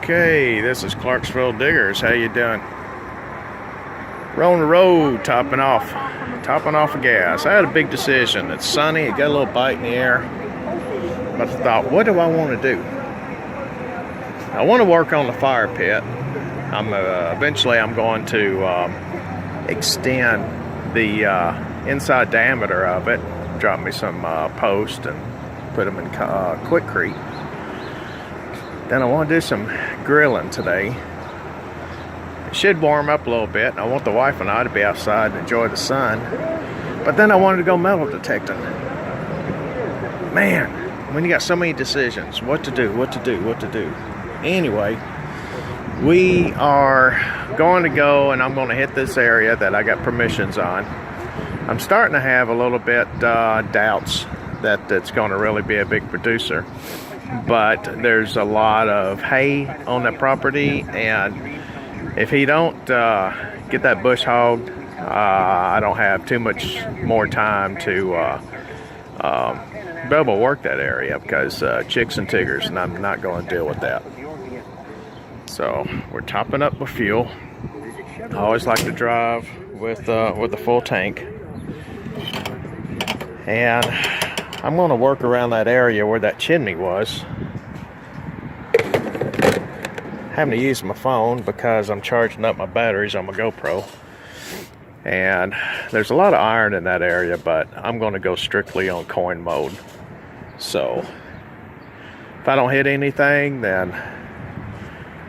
Okay, this is Clarksville Diggers. How you doing? We're on the road, topping off of gas. I had a big decision. It's sunny. It got a little bite in the air. But I thought, what do I want to do? I want to work on the fire pit. Eventually I'm going to extend the inside diameter of it. Drop me some posts and put them in quickcrete. Then I want to do some grilling today. It should warm up a little bit. I want the wife and I to be outside and enjoy the sun. But then I wanted to go metal detecting. Man, when you got so many decisions, what to do. Anyway, we are going to go and I'm going to hit this area that I got permissions on. I'm starting to have a little bit doubts that it's going to really be a big producer. But there's a lot of hay on that property, and if he don't get that bush hogged, I don't have too much more time to be able to work that area because chicks and tigers, and I'm not going to deal with that. So we're topping up with fuel. I always like to drive with a full tank, and I'm going to work around that area where that chimney was. Having to use my phone because I'm charging up my batteries on my GoPro. And there's a lot of iron in that area, but I'm going to go strictly on coin mode. So if I don't hit anything, then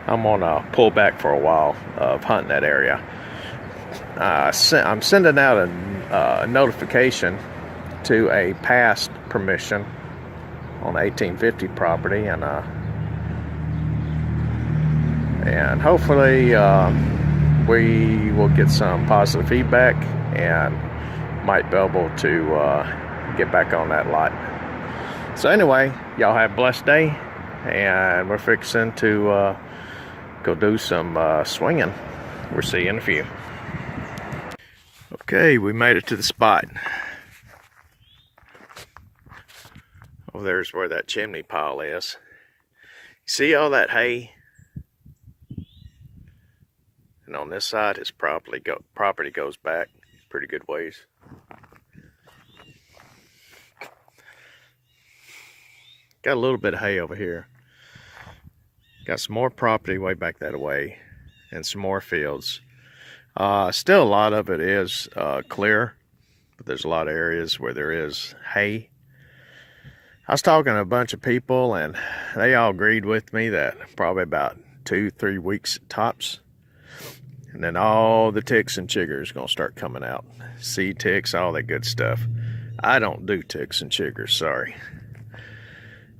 I'm going to pull back for a while of hunting that area. I'm sending out a notification to a past permission on 1850 property, and hopefully we will get some positive feedback and might be able to get back on that lot. So anyway, y'all have a blessed day, and we're fixing to go do some swinging. We'll see you in a few. Okay, we made it to the spot. Oh, there's where that chimney pile is. See all that hay? And on this side, his property goes back pretty good ways. Got a little bit of hay over here. Got some more property way back that way, and some more fields. Still a lot of it is clear, but there's a lot of areas where there is hay. I was talking to a bunch of people, and they all agreed with me that probably about 2-3 weeks tops, and then all the ticks and chiggers gonna start coming out. Seed ticks, all that good stuff. I don't do ticks and chiggers, sorry.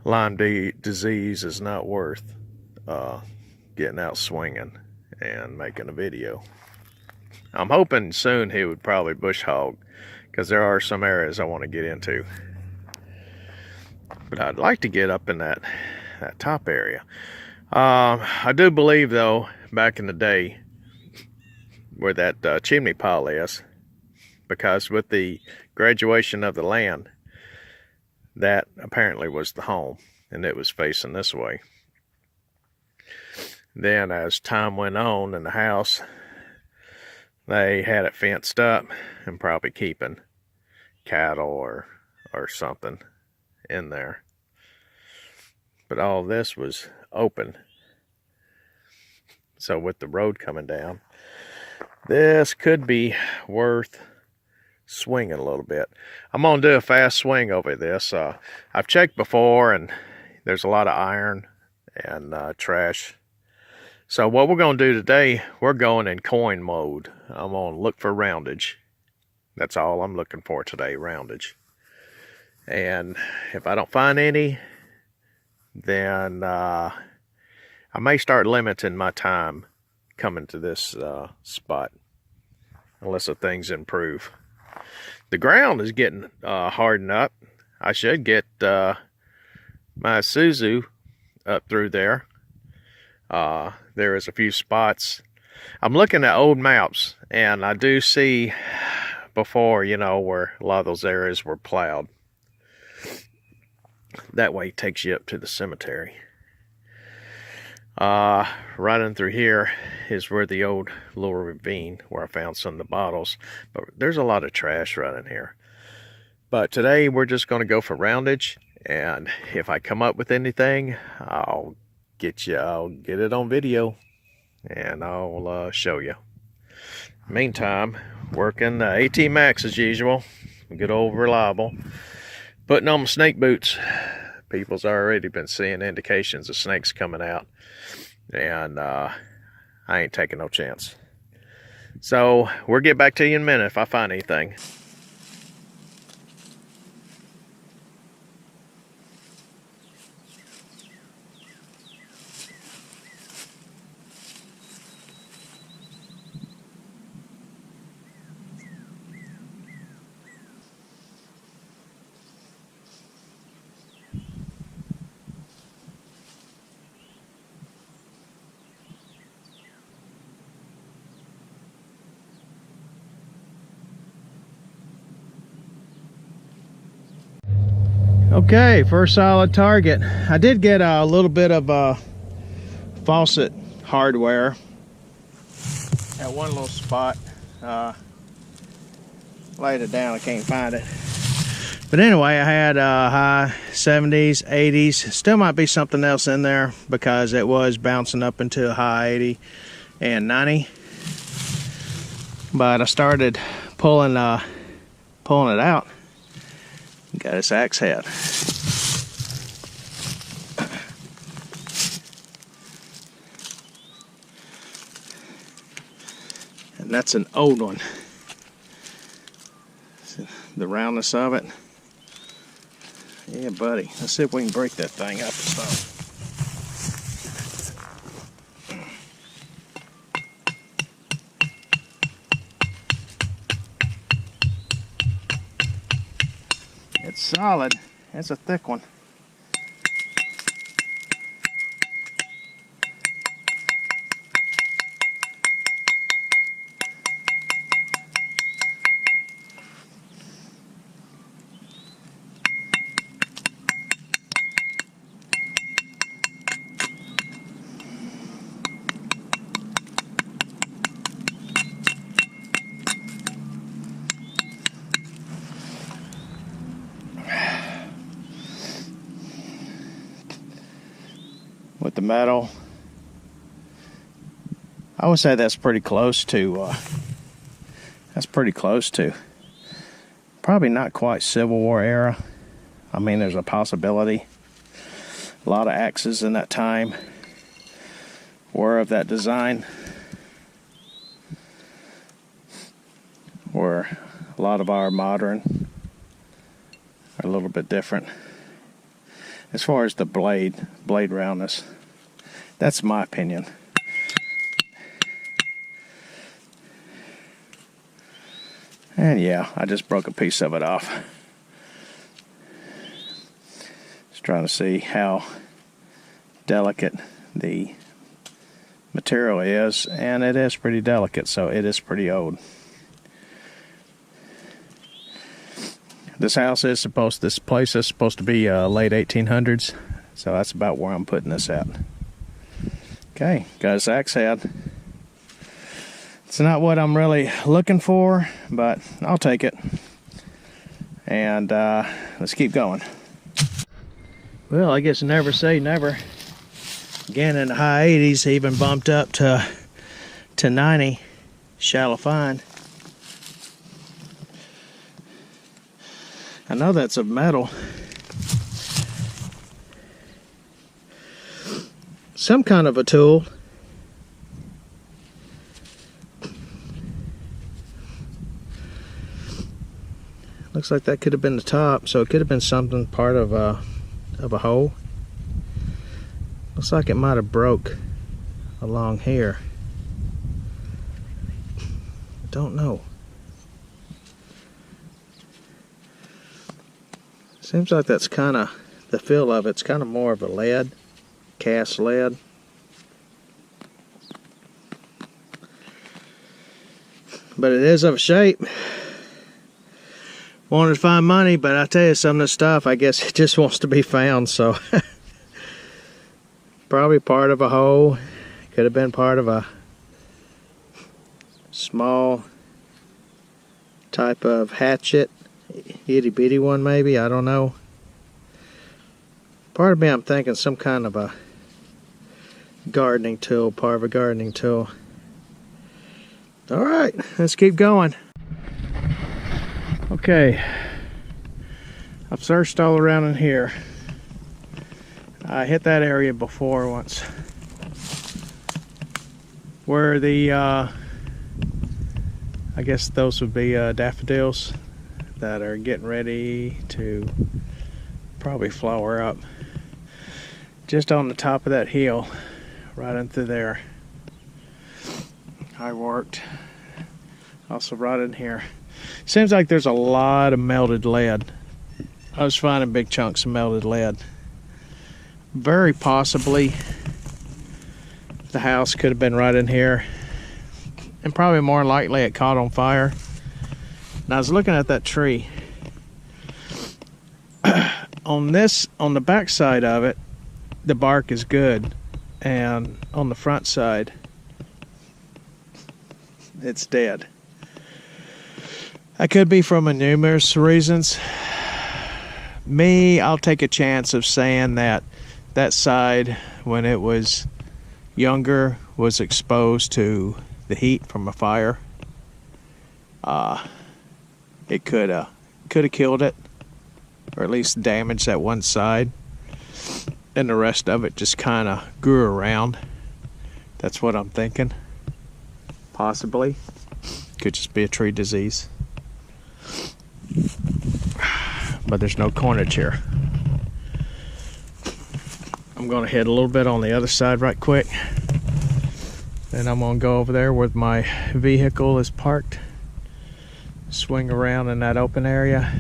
Lyme disease is not worth getting out swinging and making a video. I'm hoping soon he would probably bush hog, because there are some areas I want to get into. But I'd like to get up in that top area. I do believe, though, back in the day, where that chimney pile is, because with the graduation of the land, that apparently was the home, and it was facing this way. Then as time went on in the house, they had it fenced up and probably keeping cattle or something in there. But all this was open. So with the road coming down, this could be worth swinging a little bit. I'm going to do a fast swing over this. I've checked before, and there's a lot of iron and trash. So what we're going to do today, we're going in coin mode. I'm going to look for roundage. That's all I'm looking for today, roundage. And if I don't find any, then I may start limiting my time coming to this spot, unless the things improve. The ground is getting hardened up. I should get my Isuzu up through there. There is a few spots. I'm looking at old maps, and I do see before, where a lot of those areas were plowed. That way it takes you up to the cemetery. Running through here is where the old little ravine where I found some of the bottles, but there's a lot of trash running here. But today we're just going to go for roundage, and if I come up with anything, I'll get it on video and I'll show you. Meantime, working AT Max as usual, good old reliable. Putting on my snake boots. People's already been seeing indications of snakes coming out, and I ain't taking no chance. So we'll get back to you in a minute if I find anything. Okay, first solid target. I did get a little bit of faucet hardware at one little spot. Laid it down, I can't find it. But anyway, I had high 70s, 80s. Still might be something else in there because it was bouncing up into a high 80 and 90. But I started pulling it out. Got his axe head. And that's an old one. The roundness of it. Yeah, buddy. Let's see if we can break that thing up and stuff. It's solid. It's a thick one. With the metal, I would say that's pretty close to probably not quite Civil War era. I mean, there's a possibility. A lot of axes in that time were of that design, where a lot of our modern are a little bit different. As far as the blade roundness, that's my opinion. And yeah, I just broke a piece of it off. Just trying to see how delicate the material is, and it is pretty delicate, so it is pretty old. This place is supposed to be late 1800s, so that's about where I'm putting this at. Okay, got his axe head. It's not what I'm really looking for, but I'll take it. And let's keep going. Well, I guess never say never. Again, in the high 80s, even bumped up to 90. Shallow find. I know that's of metal. Some kind of a tool. Looks like that could have been the top, so it could have been something part of a hole. Looks like it might have broke along here. Don't know. Seems like that's kind of, the feel of it's kind of more of a lead, cast lead. But it is of a shape. Wanted to find money, but I tell you, some of the stuff, I guess it just wants to be found, so. probably part of a hoe. Could have been part of a small type of hatchet, itty bitty one maybe, I don't know. Part of me, I'm thinking some kind of a gardening tool, part of a gardening tool. All right, let's keep going. Okay, I've searched all around in here. I hit that area before once, where the I guess those would be daffodils that are getting ready to probably flower up. Just on the top of that hill, right in through there, I worked. Also right in here. Seems like there's a lot of melted lead. I was finding big chunks of melted lead. Very possibly the house could have been right in here, and probably more likely it caught on fire. And I was looking at that tree. On the back side of it, the bark is good, and on the front side, it's dead. That could be from numerous reasons. Me, I'll take a chance of saying that that side, when it was younger, was exposed to the heat from a fire. It could have killed it, or at least damaged that one side, and the rest of it just kind of grew around. That's what I'm thinking. Possibly. Could just be a tree disease. But there's no cornage here. I'm going to hit a little bit on the other side right quick. Then I'm going to go over there where my vehicle is parked. Swing around in that open area.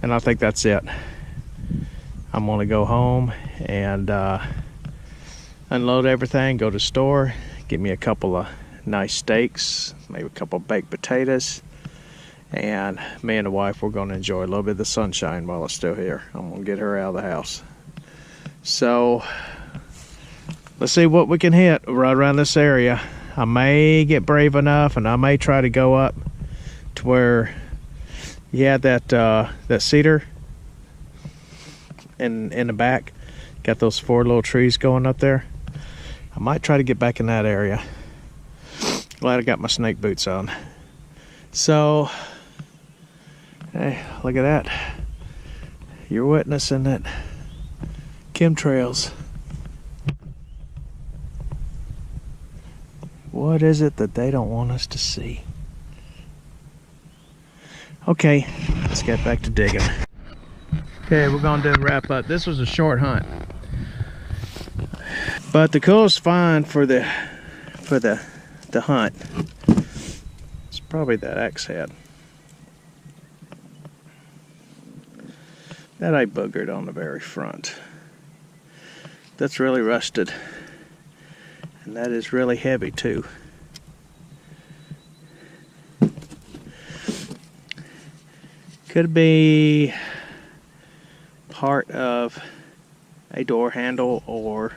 And I think that's it. I'm going to go home and unload everything, go to the store, get me a couple of nice steaks, maybe a couple of baked potatoes, and me and the wife, we're going to enjoy a little bit of the sunshine while it's still here. I'm going to get her out of the house. So let's see what we can hit right around this area. I may get brave enough, and I may try to go up to where you had that cedar in the back. Got those 4 little trees going up there. I might try to get back in that area. Glad I got my snake boots on. So, hey, look at that. You're witnessing it. Chemtrails. What is it that they don't want us to see? Okay, let's get back to digging. Okay, we're gonna do a wrap up. This was a short hunt, but the coolest find for the hunt, it's probably that axe head that I boogered on the very front. That's really rusted, and that is really heavy too. Could be part of a door handle or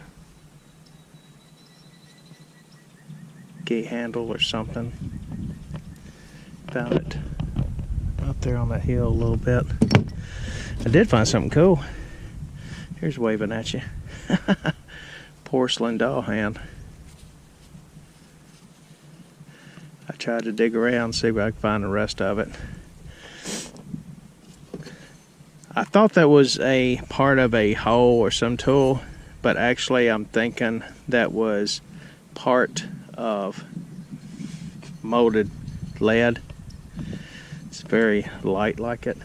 gate handle or something. Found it up there on that hill a little bit. I did find something cool. Here's waving at you. Porcelain doll hand. I tried to dig around, see if I could find the rest of it. I thought that was a part of a hoe or some tool, but actually I'm thinking that was part of molded lead. It's very light like it.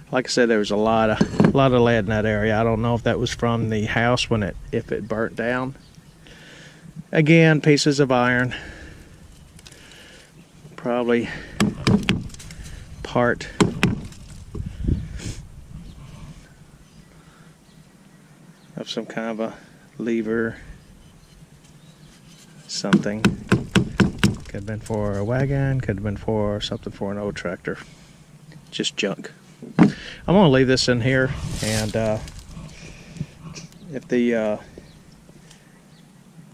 Like I said, there was a lot of lead in that area. I don't know if that was from the house if it burnt down. Again, pieces of iron. Probably part of some kind of a lever, something. Could have been for a wagon, could have been for something for an old tractor. Just junk. I'm gonna leave this in here and if the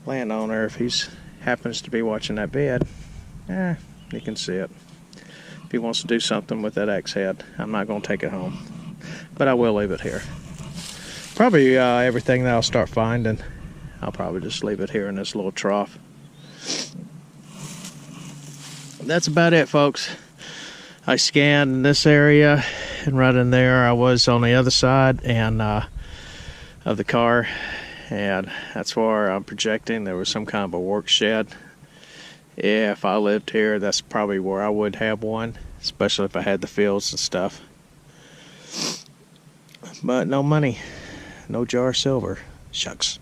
landowner, if he's happens to be watching that bed, he can see it. If he wants to do something with that axe head, I'm not going to take it home, but I will leave it here. Probably everything that I'll start finding, I'll probably just leave it here in this little trough. That's about it, folks. I scanned this area, and right in there I was on the other side and of the car, and that's where I'm projecting there was some kind of a work shed. Yeah, if I lived here, that's probably where I would have one, especially if I had the fields and stuff. But no money, no jar of silver. Shucks.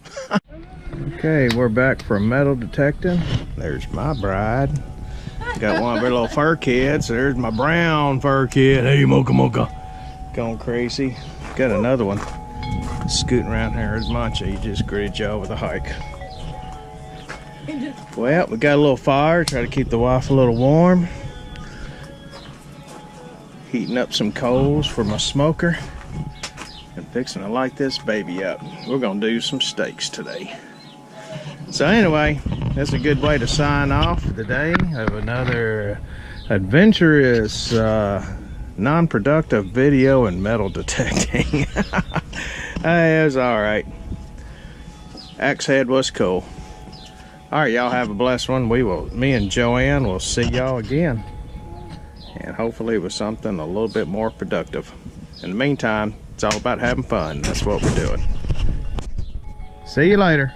Okay, we're back from metal detecting. There's my bride. Got one of her little fur kids. There's my brown fur kid. Hey, Mocha Mocha. Going crazy. Got another one scooting around here. There's Mancha. He just greeted y'all with a hike. Well, we got a little fire. Try to keep the wife a little warm. Heating up some coals for my smoker. And fixing to light this baby up. We're going to do some steaks today. So anyway, that's a good way to sign off for the day of another adventurous, non-productive video and metal detecting. It was alright. Axe head was cool. Alright, y'all have a blessed one. Me and Joanne will see y'all again. And hopefully with something a little bit more productive. In the meantime, it's all about having fun. That's what we're doing. See you later.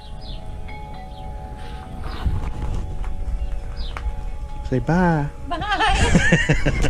Say bye. Bye.